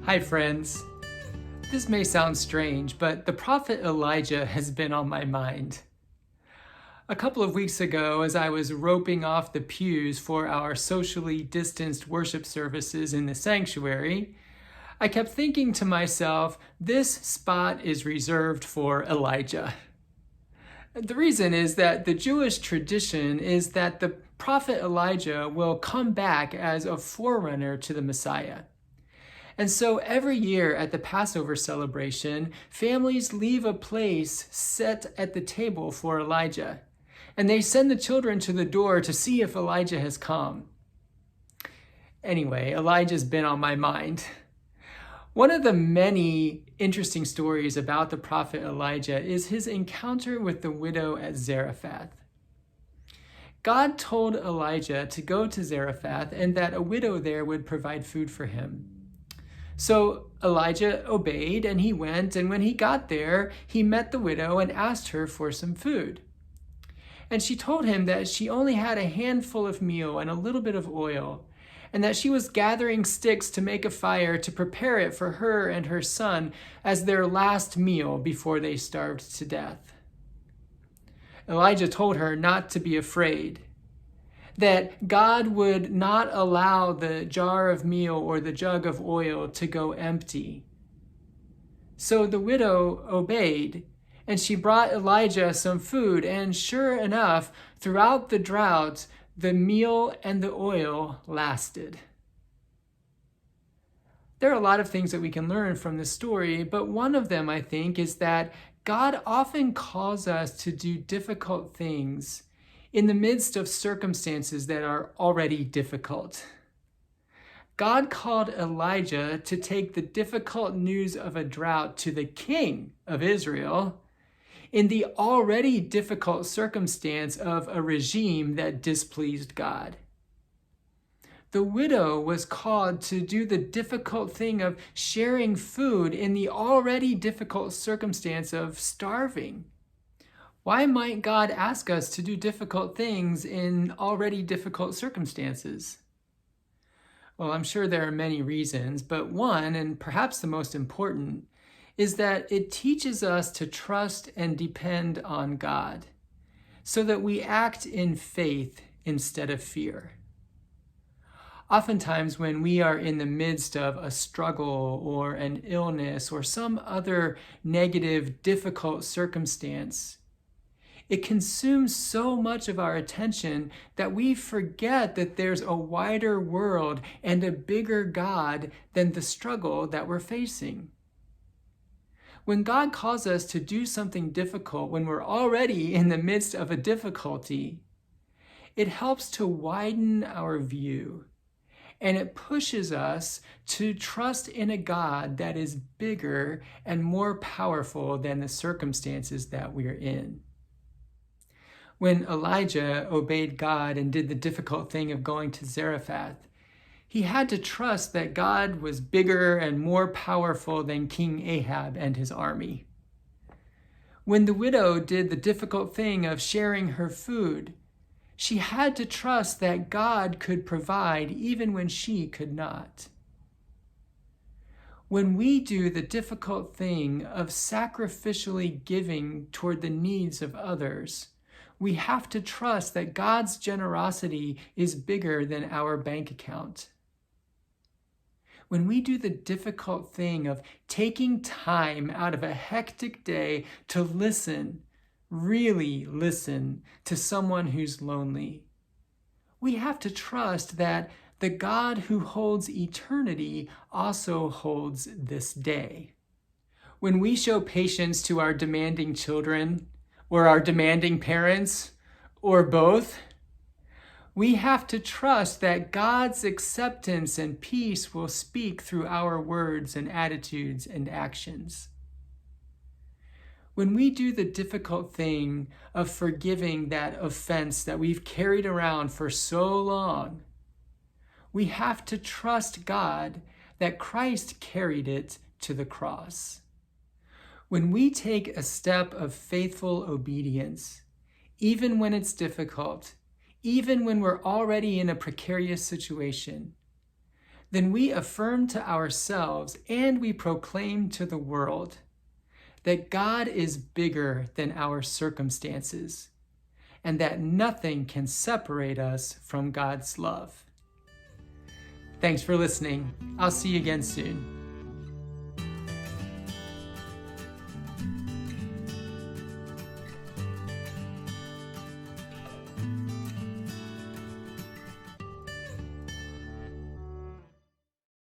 Hi friends. This may sound strange, but the prophet Elijah has been on my mind. A couple of weeks ago, as I was roping off the pews for our socially distanced worship services in the sanctuary, I kept thinking to myself, this spot is reserved for Elijah. The reason is that the Jewish tradition is that the prophet Elijah will come back as a forerunner to the Messiah. And so every year at the Passover celebration, families leave a place set at the table for Elijah. And they send the children to the door to see if Elijah has come. Anyway, Elijah's been on my mind. One of the many interesting stories about the prophet Elijah is his encounter with the widow at Zarephath. God told Elijah to go to Zarephath and that a widow there would provide food for him. So Elijah obeyed and he went, and when he got there, he met the widow and asked her for some food. And she told him that she only had a handful of meal and a little bit of oil, and that she was gathering sticks to make a fire to prepare it for her and her son as their last meal before they starved to death. Elijah told her not to be afraid, that God would not allow the jar of meal or the jug of oil to go empty. So the widow obeyed, and she brought Elijah some food, and sure enough, throughout the drought, the meal and the oil lasted. There are a lot of things that we can learn from this story, but one of them, I think, is that God often calls us to do difficult things in the midst of circumstances that are already difficult. God called Elijah to take the difficult news of a drought to the king of Israel in the already difficult circumstance of a regime that displeased God. The widow was called to do the difficult thing of sharing food in the already difficult circumstance of starving. Why might God ask us to do difficult things in already difficult circumstances? Well, I'm sure there are many reasons, but one, and perhaps the most important, is that it teaches us to trust and depend on God, so that we act in faith instead of fear. Oftentimes, when we are in the midst of a struggle or an illness or some other negative, difficult circumstance, it consumes so much of our attention that we forget that there's a wider world and a bigger God than the struggle that we're facing. When God calls us to do something difficult, when we're already in the midst of a difficulty, it helps to widen our view, and it pushes us to trust in a God that is bigger and more powerful than the circumstances that we're in. When Elijah obeyed God and did the difficult thing of going to Zarephath, he had to trust that God was bigger and more powerful than King Ahab and his army. When the widow did the difficult thing of sharing her food, she had to trust that God could provide even when she could not. When we do the difficult thing of sacrificially giving toward the needs of others, we have to trust that God's generosity is bigger than our bank account. When we do the difficult thing of taking time out of a hectic day to listen, really listen to someone who's lonely, we have to trust that the God who holds eternity also holds this day. When we show patience to our demanding children, or our demanding parents, or both, we have to trust that God's acceptance and peace will speak through our words and attitudes and actions. When we do the difficult thing of forgiving that offense that we've carried around for so long, we have to trust God that Christ carried it to the cross. When we take a step of faithful obedience, even when it's difficult, even when we're already in a precarious situation, then we affirm to ourselves and we proclaim to the world that God is bigger than our circumstances and that nothing can separate us from God's love. Thanks for listening. I'll see you again soon.